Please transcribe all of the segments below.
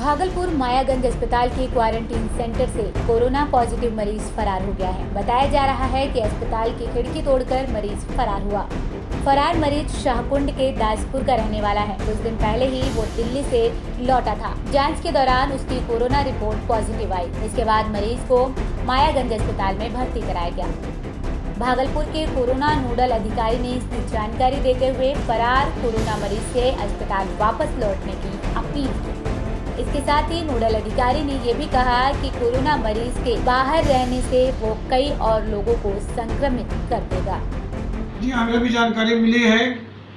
भागलपुर मायागंज अस्पताल के quarantine centre से कोरोना पॉजिटिव मरीज फरार हो गया है। बताया जा रहा है कि अस्पताल की खिड़की तोड़कर मरीज फरार हुआ। फरार मरीज शाहकुंड के दासपुर का रहने वाला है। कुछ दिन पहले ही वो दिल्ली से लौटा था। जांच के दौरान उसकी कोरोना रिपोर्ट पॉजिटिव आई। इसके बाद मरीज को मायागंज अस्पताल में भर्ती कराया गया। भागलपुर के कोरोना नोडल अधिकारी ने इसकी जानकारी देते हुए फरार कोरोना मरीज से अस्पताल वापस लौटने की अपील की। इसके साथ ही नोडल अधिकारी ने ये भी कहा कि कोरोना मरीज के बाहर रहने से वो कई और लोगों को संक्रमित कर देगा। जी, हमें भी जानकारी मिली है,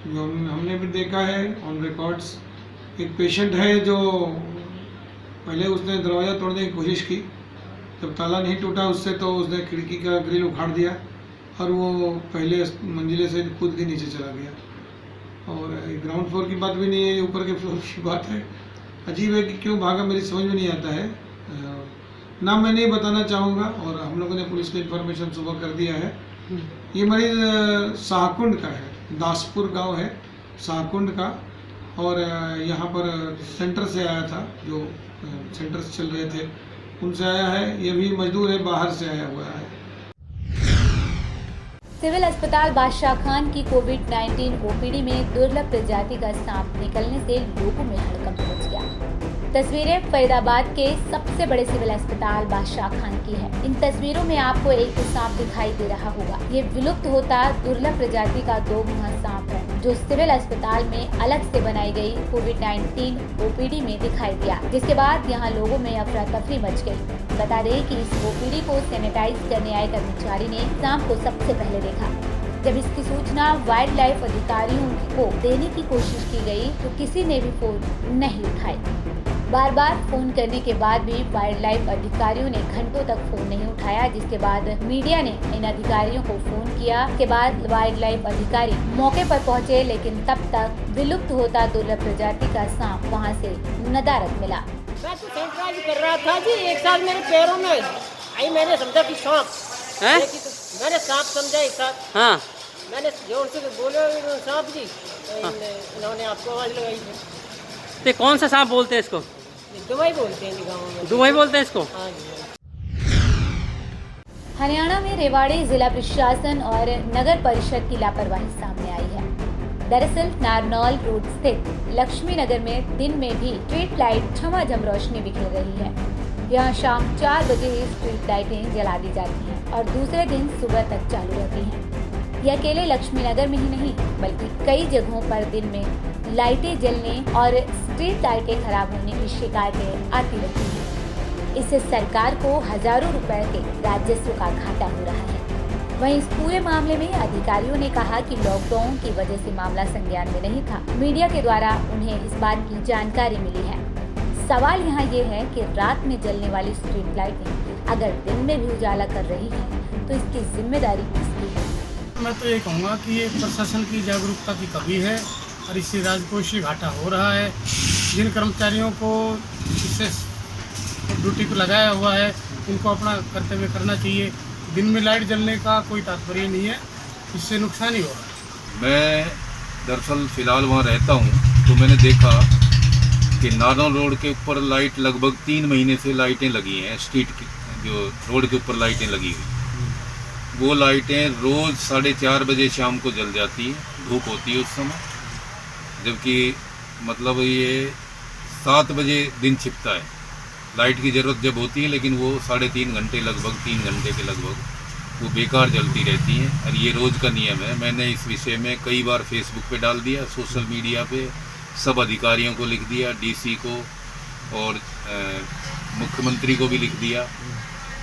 जो हमने भी देखा है ऑन रिकॉर्ड्स। एक पेशेंट है जो पहले उसने दरवाज़ा तोड़ने की कोशिश की, जब ताला नहीं टूटा उससे तो उसने खिड़की का ग्रिल उखाड़ दिया और वो पहले मंजिले से कूद के नीचे चला गया। और ग्राउंड फ्लोर की बात भी नहीं है, ऊपर के फ्लोर की बात है। अजीब है कि क्यों भागा, मेरी समझ में नहीं आता है। नाम मैं नहीं बताना चाहूँगा और हम लोगों ने पुलिस को इन्फॉर्मेशन सुबह कर दिया है। ये मरीज़ शाहकुंड का है, दासपुर गांव है शाहकुंड का, और यहाँ पर सेंटर से आया था, जो सेंटर से चल रहे थे उनसे आया है। ये भी मजदूर है, बाहर से आया हुआ है। सिविल अस्पताल बादशाह खान की कोविड-19 ओपीडी में दुर्लभ प्रजाति का सांप निकलने से लोगों में हड़कंप मच गया। तस्वीरें फरीदाबाद के सबसे बड़े सिविल अस्पताल बादशाह खान की है। इन तस्वीरों में आपको एक सांप दिखाई दे रहा होगा। ये विलुप्त होता दुर्लभ प्रजाति का 2 मुँहा सांप है, जो सिविल अस्पताल में अलग से बनाई गई कोविड-19 ओपीडी में दिखाई दिया, जिसके बाद यहाँ लोगों में अफरा तफरी मच गई। बता दें कि इस ओपीडी को सैनिटाइज करने आए कर्मचारी ने सांप को सबसे पहले देखा। जब इसकी सूचना वाइल्ड लाइफ अधिकारियों को देने की कोशिश की गई तो किसी ने भी फोन नहीं उठाई। बार बार फोन करने के बाद भी वाइल्ड लाइफ अधिकारियों ने घंटों तक फोन नहीं उठाया, जिसके बाद मीडिया ने इन अधिकारियों को फोन किया। के बाद वाइल्ड लाइफ अधिकारी मौके पर पहुंचे, लेकिन तब तक विलुप्त होता दुर्लभ प्रजाति का सांप वहां से नदारद मिला। मैं तो सैनिटाइज कर रहा था जी, एक साल मेरे पैरों में आई, मैंने समझा कि सांप है, मैंने सांप समझा एक साथ। हाँ, मैंने जोर से बोले सांप जी, इन्होंने आपको आवाज लगाई थी। तो कौन सा सांप बोलते हैं इसको? दुबई बोलते हैं गाँव में। दुबई बोलते हैं इसको? हाँ जी। हरियाणा में रेवाड़ी जिला प्रशासन और नगर परिषद की लापरवाही सामने आई है। दरअसल नारनौल रोड स्थित लक्ष्मी नगर में दिन में भी स्ट्रीट लाइट झमाझम रोशनी बिखेर रही है। यहाँ शाम 4 बजे ही स्ट्रीट लाइटें जला दी जाती हैं और दूसरे दिन सुबह तक चालू रहती हैं। यह अकेले लक्ष्मी नगर में ही नहीं, बल्कि कई जगहों पर दिन में लाइटें जलने और स्ट्रीट लाइटें खराब होने की शिकायतें आती रहती हैं। इससे सरकार को हजारों रुपए के राजस्व का घाटा हो रहा है। वहीं इस पूरे मामले में अधिकारियों ने कहा कि लॉकडाउन की वजह से मामला संज्ञान में नहीं था। मीडिया के द्वारा उन्हें इस बात की जानकारी मिली है। सवाल यहाँ ये है कि रात में जलने वाली स्ट्रीट लाइटें अगर दिन में भी उजाला कर रही है तो इसकी जिम्मेदारी किसकी है? मैं तो ये कहूँगा कि ये प्रशासन की जागरूकता की कमी है और इससे राजकोषीय घाटा हो रहा है। जिन कर्मचारियों को इससे ड्यूटी को लगाया हुआ है, उनको अपना कर्तव्य करना चाहिए। दिन में लाइट जलने का कोई तात्पर्य नहीं है, इससे नुकसान ही होगा। मैं दरअसल फ़िलहाल वहाँ रहता हूँ, तो मैंने देखा कि नारनौल रोड के ऊपर लाइट लगभग 3 महीने से लाइटें लगी हैं। स्ट्रीट की जो रोड के ऊपर लाइटें लगी हुई, वो लाइटें रोज़ 4:30 बजे शाम को जल जाती हैं, धूप होती है उस समय, जबकि मतलब ये 7 बजे दिन छिपता है। लाइट की ज़रूरत जब होती है, लेकिन वो 3.5 घंटे लगभग 3 घंटे के लगभग वो बेकार जलती रहती हैं और ये रोज़ का नियम है। मैंने इस विषय में कई बार फेसबुक पे डाल दिया, सोशल मीडिया पे सब अधिकारियों को लिख दिया, डीसी को और मुख्यमंत्री को भी लिख दिया,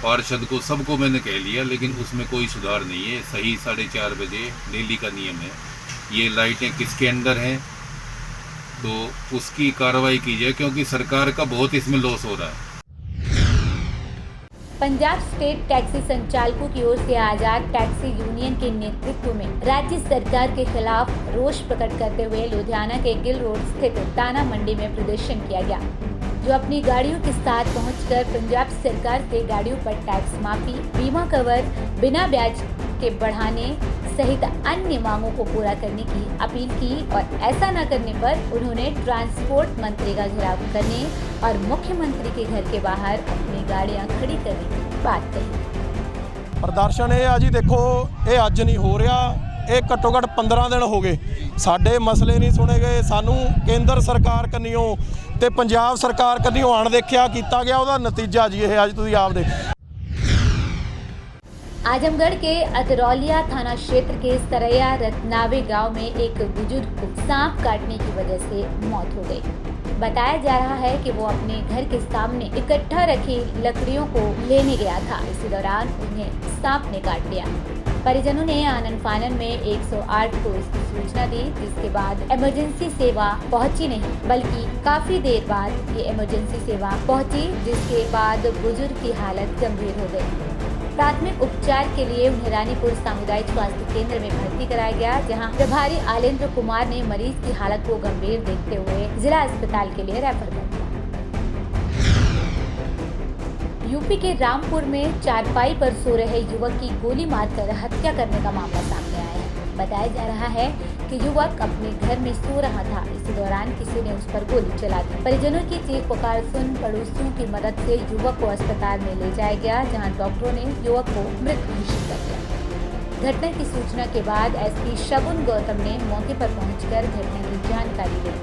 पार्षद को, सबको मैंने कह लिया, लेकिन उसमें कोई सुधार नहीं है। सही 4:30 बजे डेली का नियम है। ये लाइटें किसके अंडर हैं तो उसकी कार्रवाई की जाए, क्योंकि सरकार का बहुत इसमें लॉस हो रहा है। पंजाब स्टेट टैक्सी संचालकों की ओर से आजाद टैक्सी यूनियन के नेतृत्व में राज्य सरकार के खिलाफ रोष प्रकट करते हुए लुधियाना के गिल रोड स्थित दाना मंडी में प्रदर्शन किया गया, जो अपनी गाड़ियों के साथ पहुंचकर पंजाब सरकार से गाड़ियों पर टैक्स माफी, बीमा कवर, बिना ब्याज के बढ़ाने सहित अन्य मांगों को पूरा करने की अपील की और ऐसा न करने पर उन्होंने ट्रांसपोर्ट मंत्री का घेराव करने और मुख्यमंत्री के घर के बाहर अपनी गाड़ियां खड़ी करने की बात कही। ਪ੍ਰਦਰਸ਼ਨ ਇਹ ਆ ਜੀ, ਦੇਖੋ ਇਹ ਅੱਜ ਨਹੀਂ ਹੋ ਰਿਹਾ, ਇਹ ਘੱਟੋ ਘੱਟ 15 ਦਿਨ ਹੋ ਗਏ। ਸਾਡੇ ਮਸਲੇ ਨਹੀਂ ਸੁਣੇ ਗਏ। ਸਾਨੂੰ ਕੇਂਦਰ ਸਰਕਾਰ ਕੰਨਿਓ ਤੇ ਪੰਜਾਬ ਸਰਕਾਰ ਕੰਨਿਓ ਅਣਦੇਖਿਆ ਕੀਤਾ ਗਿਆ, ਉਹਦਾ ਨਤੀਜਾ ਜੀ ਇਹ ਅੱਜ ਤੁਸੀਂ ਆਪ ਦੇਖ। आजमगढ़ के अतरौलिया थाना क्षेत्र के सरैया रत्नावे गांव में एक बुजुर्ग को सांप काटने की वजह से मौत हो गई। बताया जा रहा है कि वो अपने घर के सामने इकट्ठा रखी लकड़ियों को लेने गया था। इसी दौरान उन्हें सांप ने काट लिया। परिजनों ने आनन फानन में 108 को इसकी सूचना दी, जिसके बाद इमरजेंसी सेवा पहुंची नहीं, बल्कि काफी देर बाद ये इमरजेंसी सेवा पहुंची, जिसके बाद बुजुर्ग की हालत गंभीर हो गई। प्राथमिक उपचार के लिए उन्हें रानीपुर सामुदायिक स्वास्थ्य केंद्र में भर्ती कराया गया, जहां प्रभारी आलेंद्र कुमार ने मरीज की हालत को गंभीर देखते हुए जिला अस्पताल के लिए रेफर कर दिया। यूपी के रामपुर में चारपाई पर सो रहे युवक की गोली मारकर हत्या करने का मामला सामने आया है। बताया जा रहा है कि युवक अपने घर में सो रहा था। इसी दौरान किसी ने उस पर गोली चला दी। परिजनों की चीख पुकार सुन पड़ोसियों की मदद से युवक को अस्पताल में ले जाया गया, जहां डॉक्टरों ने युवक को मृत घोषित कर दिया। घटना की सूचना के बाद एसपी शगुन गौतम ने मौके पर पहुंचकर घटना की जानकारी ली।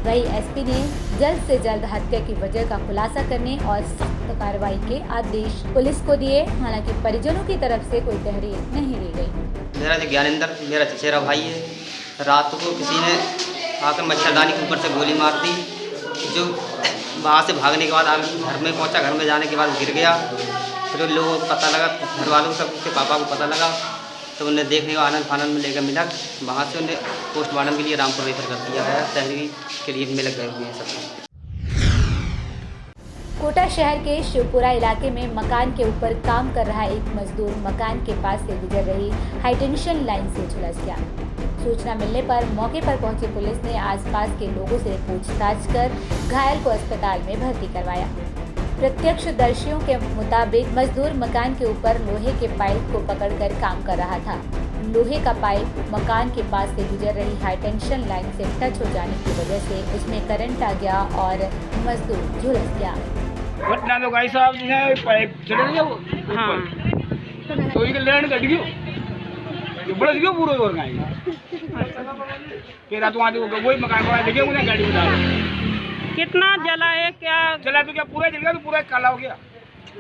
वहीं एसपी ने जल्द से जल्द हत्या की वजह का खुलासा करने और सख्त कार्रवाई के आदेश पुलिस को दिए। हालांकि परिजनों की तरफ से कोई तहरीर नहीं दी गई। मेरा जो ज्ञानेंद्र मेरा चचेरा भाई है, रात को किसी ने आकर मच्छरदानी के ऊपर से गोली मार दी, जो वहाँ से भागने के बाद घर में पहुँचा। घर में जाने के बाद गिर गया। फिर लोगों को पता लगा, घर वालों को, उसके पापा को पता लगा, तो उन्हें देखने को आनंद फानंद में लेकर मिला। वहाँ से उन्हें पोस्टमार्टम के लिए रामपुर रेफर कर दिया है। तहरीर के लिए भी लग गए हुए हैं सब। कोटा शहर के शिवपुरा इलाके में मकान के ऊपर काम कर रहा एक मजदूर मकान के पास से गुजर रही हाईटेंशन लाइन से झुलस गया। सूचना मिलने पर मौके पर पहुंची पुलिस ने आसपास के लोगों से पूछताछ कर घायल को अस्पताल में भर्ती करवाया। प्रत्यक्षदर्शियों के मुताबिक मजदूर मकान के ऊपर लोहे के पाइप को पकड़कर काम कर रहा था। लोहे का पाइप मकान के पास से गुजर रही हाईटेंशन लाइन से टच हो जाने की वजह से उसमें करंट आ गया और मजदूर झुलस गया। घटना तो भाई साहब जो है पाइप चले गया वो, हाँ, तो ये लैंड कट गयो, ये बड़ा गयो पूरा और गाय तेरा तो आज वही मकान वाला लेके उन्हें गाड़ी उठा। कितना जला है? क्या जला तो क्या पूरा जल गया? तो पूरा काला हो गया।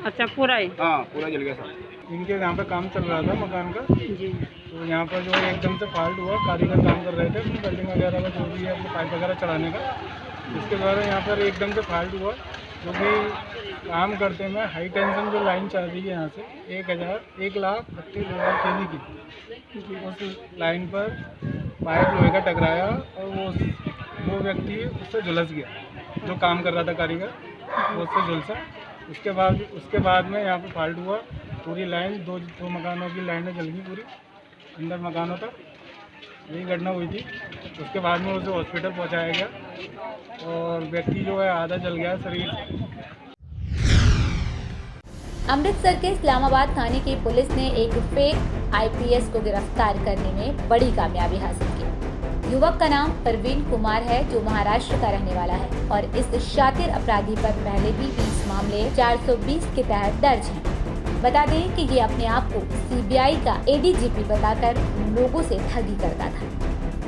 अच्छा, पूरा ही? हाँ, पूरा जल गया सब। इनके यहाँ पे काम चल रहा था मकान का जी, तो यहाँ पर जो एकदम से फॉल्ट हुआ। कारीगर काम कर रहे थे अपनी बिल्डिंग वगैरह में, जो भी है अपने पाइप वगैरह चढ़ाने का। इसके द्वारा यहाँ पर एकदम से फॉल्ट हुआ, क्योंकि काम करते में हाई टेंशन जो लाइन चल रही है यहाँ से 1,32,000 kV की, उस लाइन पर पाइप लोहे का टकराया और वो व्यक्ति उससे झुलस गया। जो काम कर रहा था कारीगर, वो उससे झुलसा। उसके बाद में यहाँ पे फॉल्ट हुआ। पूरी लाइन दो मकानों की लाइनें जल गई पूरी अंदर मकानों तक। यही घटना हुई थी। उसके बाद में उसे हॉस्पिटल पहुँचाया गया और व्यक्ति जो है आधा जल गया शरीर से। अमृतसर के इस्लामाबाद थाने की पुलिस ने एक फेक आईपीएस को गिरफ्तार करने में बड़ी कामयाबी हासिल की। युवक का नाम परवीन कुमार है, जो महाराष्ट्र का रहने वाला है और इस शातिर अपराधी पर पहले भी 20 मामले 420 के तहत दर्ज हैं। बता दें कि ये अपने आप को सीबीआई का एडीजीपी बताकर लोगों से ठगी करता था।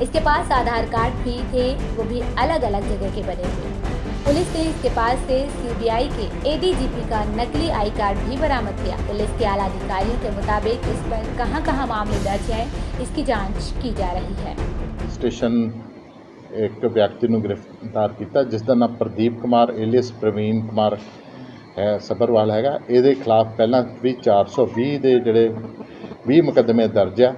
इसके पास आधार कार्ड भी थे, वो भी अलग अलग जगह के बने हुए। पुलिस ने इसके पास से सीबीआई के एडीजीपी का नकली आई कार्ड भी बरामद किया। पुलिस के आला अधिकारियों के मुताबिक इस पर कहां-कहां मामले दर्ज हैं, इसकी जांच की जा रही है। स्टेशन एक व्यक्ति ਨੂੰ गिरफ्तार किया, जिसका नाम प्रदीप कुमार एलियस प्रवीण कुमार है, सबरवाल हैगा। ਇਹਦੇ खिलाफ पहला भी 420 ਦੇ ਜਿਹੜੇ 20 मुकदमे दर्ज है।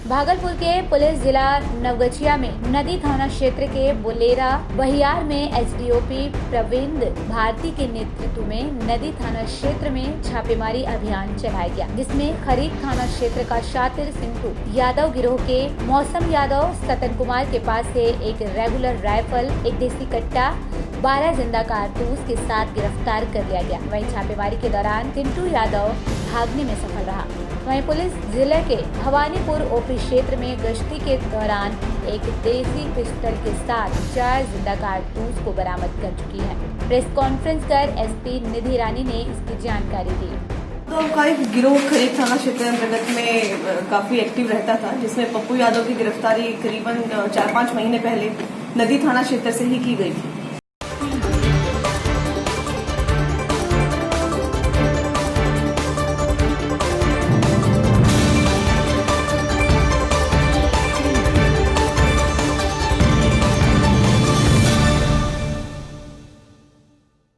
भागलपुर के पुलिस जिला नवगछिया में नदी थाना क्षेत्र के बुलेरा बहियार में एसडीओपी प्रवीण भारती के नेतृत्व में नदी थाना क्षेत्र में छापेमारी अभियान चलाया गया, जिसमें खरीद थाना क्षेत्र का शातिर सिंटू यादव गिरोह के मौसम यादव सतन कुमार के पास से एक रेगुलर राइफल, एक देसी कट्टा, 12 जिंदा कारतूस के साथ गिरफ्तार कर लिया गया। वहीं छापेमारी के दौरान सिंटू यादव भागने में सफल रहा। वहीं पुलिस जिले के भवानीपुर ओपी क्षेत्र में गश्ती के दौरान एक देसी पिस्टल के साथ 4 जिंदा कारतूस को बरामद कर चुकी है। प्रेस कॉन्फ्रेंस कर एसपी निधि रानी ने इसकी जानकारी दी। तो का एक गिरोह खरीक थाना क्षेत्र अंतर्गत में काफी एक्टिव रहता था, जिसमें पप्पू यादव की गिरफ्तारी करीबन 4-5 महीने पहले नदी थाना क्षेत्र से ही की गई थी।